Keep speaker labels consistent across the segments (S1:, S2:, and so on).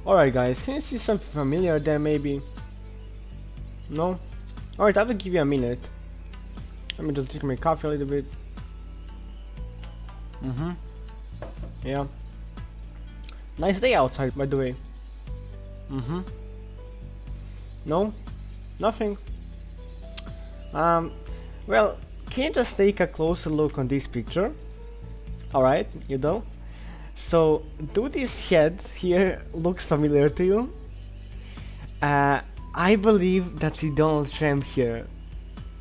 S1: Alright guys, can you see something familiar there maybe? No? Alright, I will give you a minute. Let me just drink my coffee a little bit. Yeah. Nice day outside, by the way. No? Nothing. Well, can you just take a closer look on this picture? Alright, you know? So, do this head here looks familiar to you? I believe that's the Donald Trump here.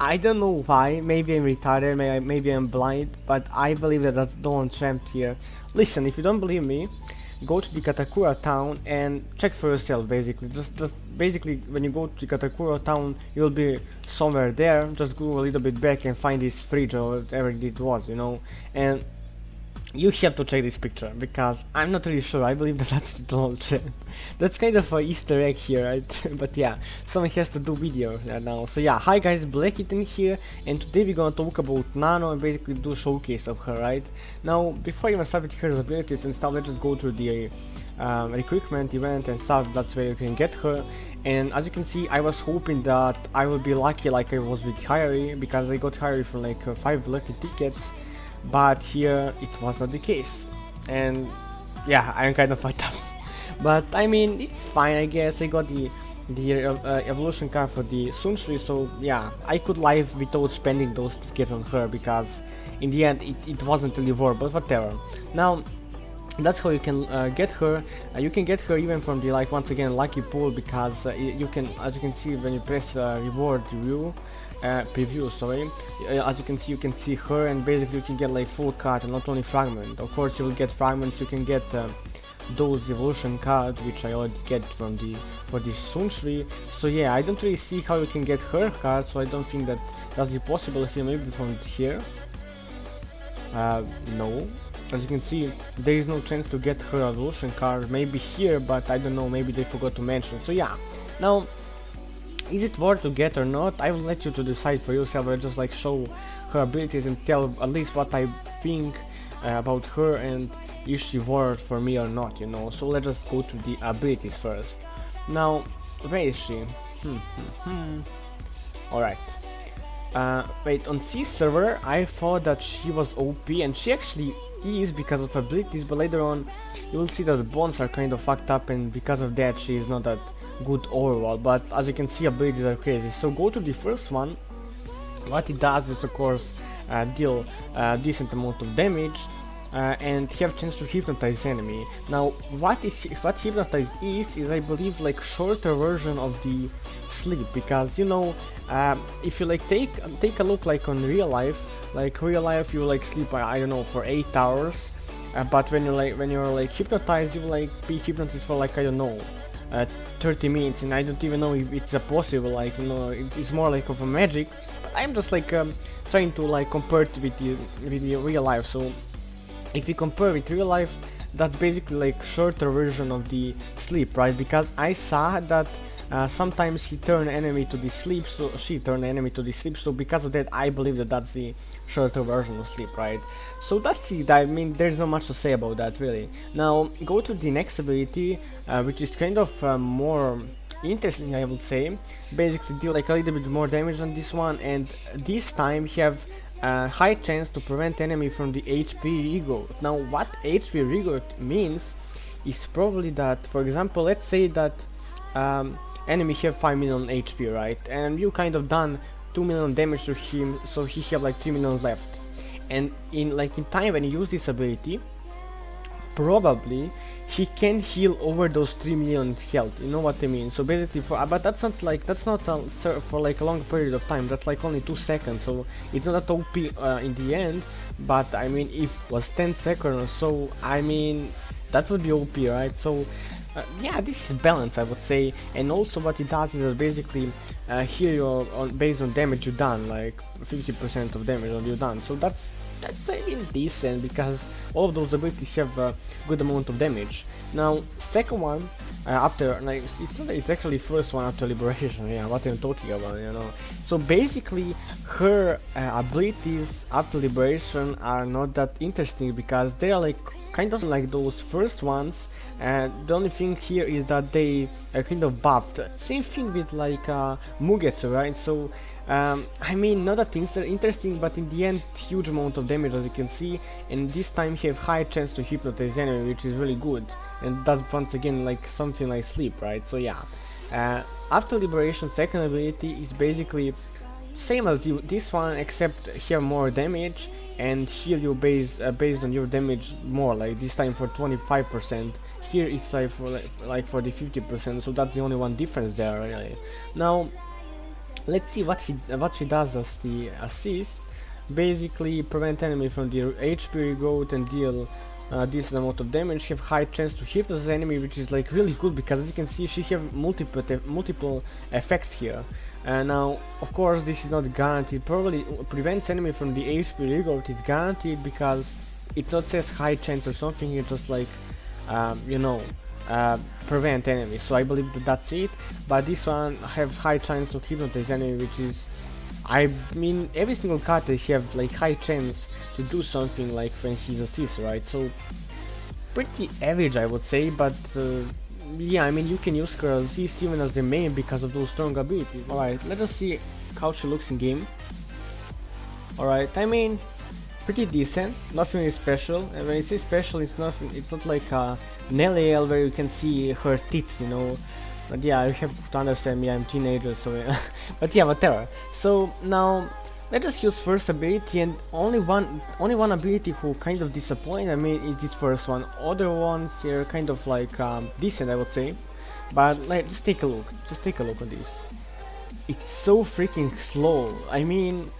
S1: I don't know why, maybe I'm retarded, maybe I'm blind, but I believe that that's Donald Trump here. Listen, if you don't believe me, go to the Katakura town and check for yourself basically. Just basically when you go to the Katakura town, you'll be somewhere there, just go a little bit back and find this fridge or whatever it was, you know, and you have to check this picture because I'm not really sure. I believe that that's the Donald Trump. That's kind of a Easter egg here, right? But yeah, someone has to do video now. So yeah, hi guys, Black Kitten here, and today we're gonna talk about Nanao and basically do a showcase of her, right? Now, before I even start with her abilities and stuff, let's just go to the recruitment event and stuff. That's where you can get her. And as you can see, I was hoping that I would be lucky like I was with Hyrie, because I got Hyrie for like 5 lucky tickets. But here it was not the case, and yeah, I'm kind of fucked up. But I mean, it's fine, I guess. I got the evolution card for the Sunshri, so yeah, I could live without spending those tickets on her, because in the end it wasn't really worth, but whatever. Now that's how you can get her. You can get her even from the, like, once again, lucky pool, because you can, as you can see, when you press reward review preview, sorry, as you can see her, and basically you can get like full card and not only fragment. Of course you will get fragments, you can get those evolution cards, which I already get from the for the Sunshri. So yeah, I don't really see how you can get her card, so I don't think that that's possible here. Maybe from here. No, as you can see, there is no chance to get her evolution card. Maybe here, but I don't know, maybe they forgot to mention. So yeah, now, is it worth to get or not? I will let you to decide for yourself. I'll just like show her abilities and tell at least what I think about her, and is she worth for me or not, you know. So let's just go to the abilities first. Now, where is she? Alright. Wait, on C server I thought that she was OP, and she actually is because of her abilities, but later on you will see that the bonds are kind of fucked up, and because of that she is not that good overall. But as you can see, abilities are crazy. So go to the first one. What it does is, of course, deal decent amount of damage, and have chance to hypnotize enemy. Now, what hypnotize is I believe like shorter version of the sleep, because you know, if you like take a look like on real life, you like sleep, I don't know, for 8 hours, but when you're like hypnotized, you like be hypnotized for like, I don't know, 30 minutes, and I don't even know if it's a possible, like, you know, it's more like of a magic. But I'm just like trying to like compare it with the real life. So if you compare with real life, that's basically like shorter version of the sleep, right? Because I saw that sometimes he turned enemy to the sleep, so she turned enemy to the sleep, so because of that I believe that that's the shorter version of sleep, right? So that's it. I mean, there's not much to say about that really. Now go to the next ability, which is kind of more interesting, I would say. Basically deal like a little bit more damage on this one, and this time have high chance to prevent enemy from the HP regrowth. Now what HP regrowth means is probably that, for example, let's say that enemy have 5 million HP, right, and you kind of done 2 million damage to him, so he have like 3 million left, and in time when you use this ability, probably he can heal over those 3 million health, you know what I mean. So basically but that's not for like a long period of time, that's like only 2 seconds, so it's not that OP in the end. But I mean, if it was 10 seconds or so, I mean, that would be OP, right? So yeah, this is balance, I would say. And also what it does is that basically here you're based on damage you done, like 50% of damage that you done. So that's I mean decent, because all of those abilities have a good amount of damage. Now second one, after, like, it's not, it's actually first one after liberation. Yeah, what I'm talking about, you know. So basically her abilities after liberation are not that interesting because they are like kind of like those first ones, and the only thing here is that they are kind of buffed. Same thing with like Mugetsu, right? So I mean, not that things are interesting, but in the end, huge amount of damage as you can see, and this time you have high chance to hypnotize enemy, which is really good, and that's once again like something like sleep, right? So yeah, after liberation, second ability is basically same as this one, except here more damage and heal you based on your damage more, like this time for 25%. Here it's like for the 50%, so that's the only one difference there really. Now let's see what she does as the assist. Basically prevent enemy from the HP regrowth and deal decent amount of damage. Have high chance to hypnotize the enemy, which is like really good because as you can see she have multiple effects here. Now of course this is not guaranteed, probably prevents enemy from the HP regrowth. It's guaranteed because it not says high chance or something, it's just like you know, prevent enemy, so I believe that that's it. But this one have high chance to hypnotize enemy, which is, I mean, every single character have like high chance to do something like when he's assist, right? So pretty average I would say, but yeah, I mean you can use her assist even as the main because of those strong abilities. Alright, let us see how she looks in game. Alright, I mean pretty decent, nothing really special, and when I say special it's nothing, it's not like Nanao where you can see her tits, you know. But yeah, you have to understand me, I'm teenager, so yeah. But yeah, whatever. So now let us use first ability, and only one ability who kind of disappoint, I mean, is this first one. Other ones are kind of like decent I would say, but like just take a look at this. It's so freaking slow. I mean,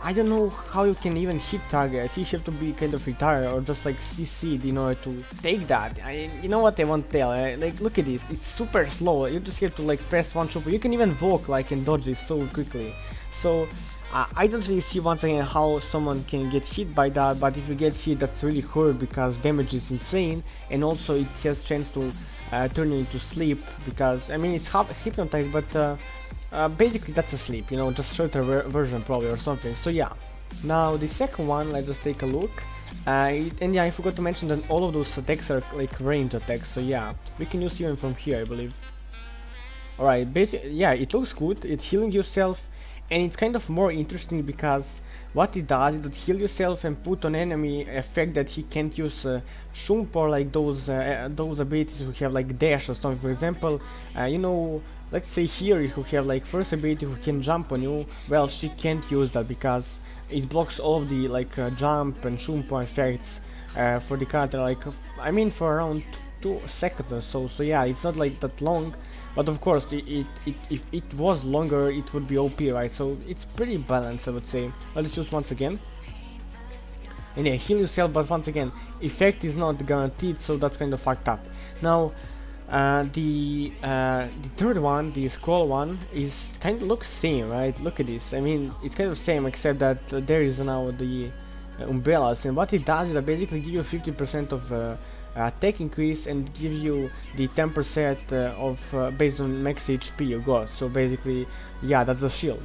S1: I don't know how you can even hit target. You have to be kind of retired or just like CC'd in order to take that. You know what I want to tell? Like, look at this. It's super slow. You just have to like press one super. You can even walk like and dodge this so quickly. So I don't really see once again how someone can get hit by that. But if you get hit, that's really hurt because damage is insane, and also it has chance to turn you into sleep because I mean it's half hypnotized, but basically that's a sleep, you know, just shorter version probably or something. So yeah, now the second one, let's just take a look. And yeah, I forgot to mention that all of those attacks are like range attacks, so yeah, we can use even from here I believe. Alright, basically, yeah, it looks good, it's healing yourself, and it's kind of more interesting because what it does is that heal yourself and put on enemy effect that he can't use Shump or like those abilities who have like dash or something. For example, you know, let's say here who have like first ability who can jump on you, well she can't use that because it blocks all of the like jump and Shumpo effects for the character, like I mean for around 2 seconds or so. So yeah, it's not like that long, but of course if it was longer it would be OP, right? So it's pretty balanced I would say. Let's use once again. And yeah, heal yourself, but once again, effect is not guaranteed, so that's kind of fucked up. Now the third one, the scroll one, is kind of looks same, right? Look at this. I mean, it's kind of same except that there is now the umbrellas, and what it does is that basically give you 50% of attack increase and give you the 10% of based on max HP you got. So basically, yeah, that's a shield,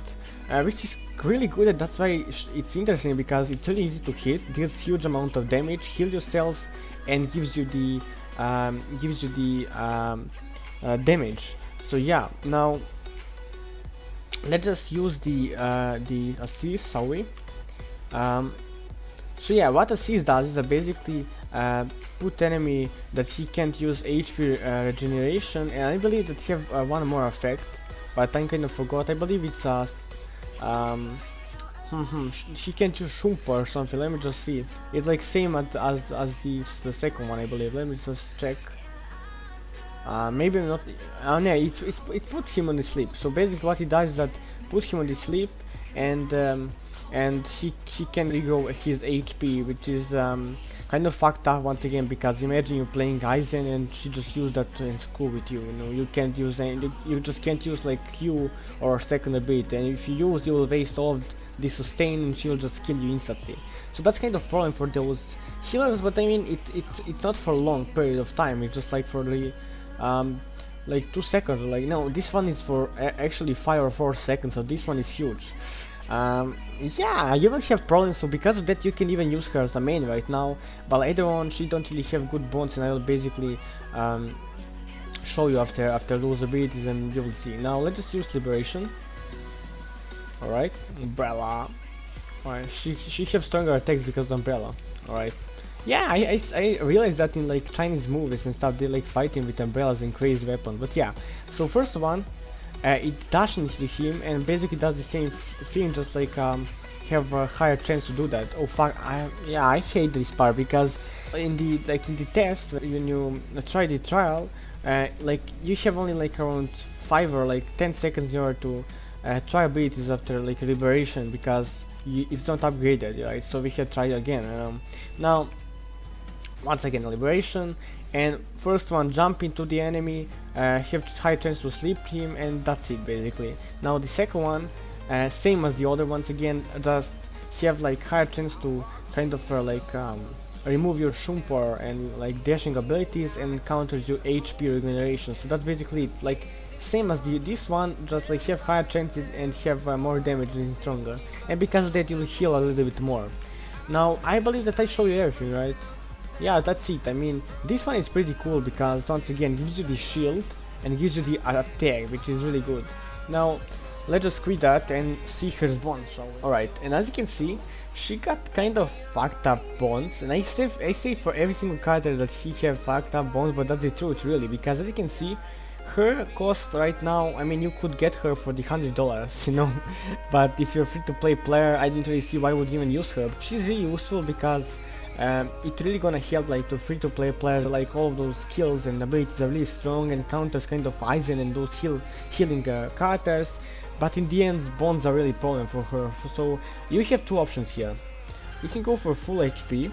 S1: which is really good, and that's why it's interesting because it's really easy to hit, deals huge amount of damage, heal yourself, and gives you the damage. So yeah, now let's just use the assist, shall we? So yeah, what assist does is that basically put enemy that he can't use HP regeneration, and I believe that he have one more effect, but I kind of forgot. I believe it's she can't use Shumpa or something. Let me just see. It's like same as the second one, I believe. Let me just check. Maybe not. Oh no, it put him on the sleep. So basically, what he does is that put him on the sleep, and he can regrow his HP, which is kind of fucked up once again because imagine you playing Aizen and she just used that in school with you. You know, you can't use any, you just can't use like Q or second ability, and if you use, you will waste all of the sustain and she will just kill you instantly. So that's kind of problem for those healers, but I mean it's not for a long period of time. It's just like for the like 2 seconds. Like no, this one is for actually 5 or 4 seconds. So this one is huge. Yeah, you will have problems. So because of that, you can even use her as a main right now. But later on, she don't really have good bonds, and I will basically show you after those abilities, and you will see. Now let's just use liberation. All right, umbrella. Alright, she has stronger attacks because of umbrella. Alright. Yeah, I realized that in like Chinese movies and stuff, they like fighting with umbrellas and crazy weapons. But yeah, so first one, it dashes into him and basically does the same thing, just like have a higher chance to do that. Oh fuck, yeah, I hate this part because in the test when you try the trial, like you have only like around 5 or like 10 seconds in order to try abilities after like liberation because it's not upgraded, right? So we have tried again. Now, once again, liberation, and first one jump into the enemy, have high chance to sleep him, and that's it basically. Now the second one, same as the other ones again, just have like higher chance to kind of remove your Shumpar and like dashing abilities and counters your HP regeneration. So that's basically it. Like same as this one, just like have higher chances and have more damage and is stronger. And because of that, you will heal a little bit more. Now I believe that I show you everything, right? Yeah, that's it. I mean, this one is pretty cool because once again gives you the shield and gives you the attack, which is really good. Now let's just quit that and see her bonds, shall we? Alright, and as you can see, she got kind of fucked up bonds, and I say for every single character that she have fucked up bonds, but that's the truth really, because as you can see, her cost right now, I mean, you could get her for the $100, you know, but if you're free to play player, I didn't really see why would you even use her. But she's really useful because it really gonna help like to free to play player, like all of those skills and abilities are really strong and counters kind of Aizen and those healing characters. But in the end, bonds are really problem for her. So you have two options here. You can go for full HP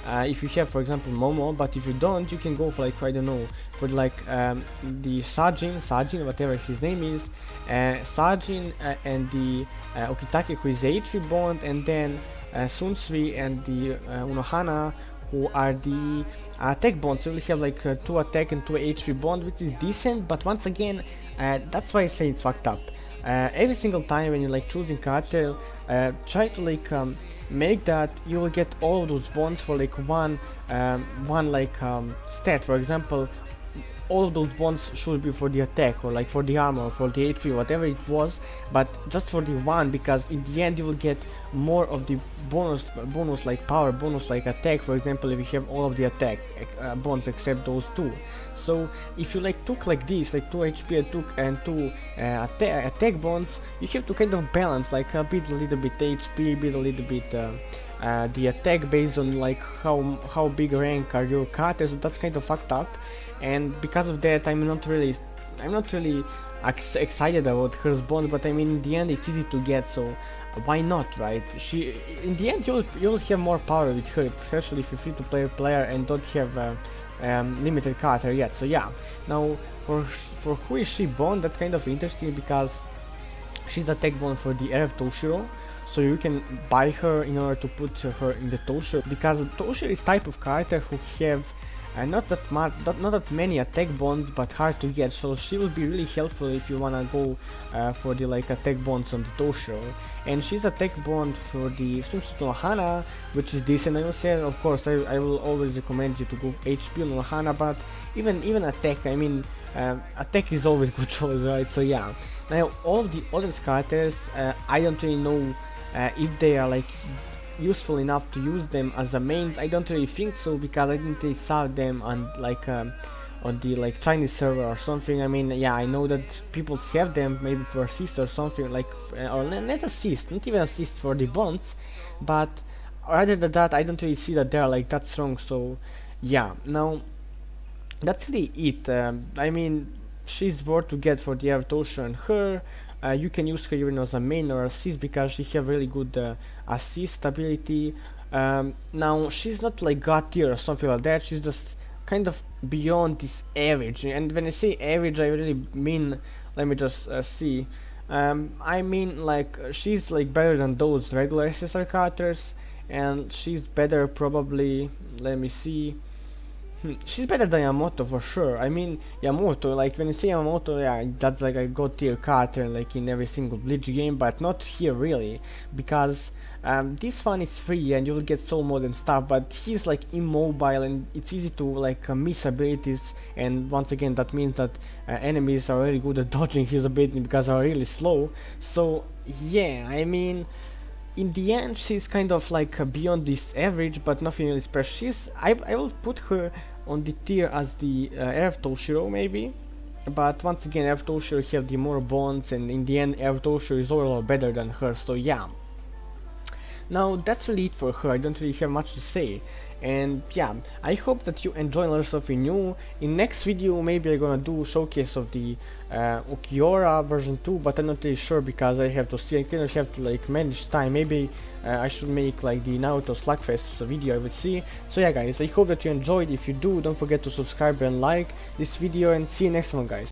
S1: if you have, for example, Momo, but if you don't, you can go for like, I don't know, for like the Sajin, whatever his name is, Sajin and the Okitake, who is HP bond, and then Sunsui and the Unohana, who are the attack bonds. So you have like 2 attack and 2 HP bond, which is decent, but once again, that's why I say it's fucked up. Every single time when you're like choosing character, try to like make that you will get all of those bonds for like one stat. For example, all of those bonds should be for the attack or like for the armor or for the HP, whatever it was, but just for the one, because in the end you will get more of the bonus like power, bonus like attack. For example, if you have all of the attack bonds except those two. So if you like took like this, like 2 HP and 2 attack bonds, you have to kind of balance, like build a little bit HP, build a little bit the attack based on like how big rank are your characters. So that's kind of fucked up, and because of that, I'm not really excited about her bond. But I mean, in the end, it's easy to get, so why not, right? In the end, you'll have more power with her, especially if you're free to play player and don't have limited character yet. So yeah, now for who is she bond, that's kind of interesting because she's the tech bond for the RF Toshiro. So you can buy her in order to put her in the Toshiro, because Toshiro is type of character who have not that many attack bonds, but hard to get. So she will be really helpful if you wanna go for the like attack bonds on the Toshiro. And she's a tech bond for the swimsuit no Hana, which is decent. I will say, of course, I will always recommend you to go HP on Hana, but even attack, I mean, attack is always good choice, right? So yeah. Now all the other characters, I don't really know if they are like useful enough to use them as a mains. I don't really think so, because I didn't really saw them on like on the like Chinese server or something. I mean, yeah, I know that people have them maybe for assist or something, like or not assist, not even assist for the bonds, but rather than that, I don't really see that they're like that strong. So yeah, now that's really it. I mean, she's worth to get for the Airtosha, and her you can use her even as a main or assist because she have really good assist ability. Now she's not like god tier or something like that, she's just kind of beyond this average. And when I say average, I really mean, let me just see, I mean like she's like better than those regular SSR characters, and she's better probably, let me see, She's better than Yamamoto for sure. I mean, Yamamoto, like when you say Yamamoto, yeah, that's like a god tier character like in every single Bleach game, but not here really, because this one is free and you will get soul mode and stuff, but he's like immobile and it's easy to like miss abilities, and once again that means that enemies are really good at dodging his ability because are really slow. So yeah, I mean, in the end she's kind of like beyond this average, but nothing really special. I will put her on the tier as the Earth Toshiro maybe, but once again Earth Toshiro have the more bonds, and in the end Earth Toshiro is overall better than her, so yeah. Now that's really it for her, I don't really have much to say. And yeah, I hope that you enjoy learn something new. In next video maybe I'm gonna do showcase of the Ukiora version 2, but I'm not really sure because I have to see, I kind of have to like manage time. Maybe I should make like the Naruto Slugfest video, I would see. So yeah guys, I hope that you enjoyed. If you do, don't forget to subscribe and like this video, and see you next one guys.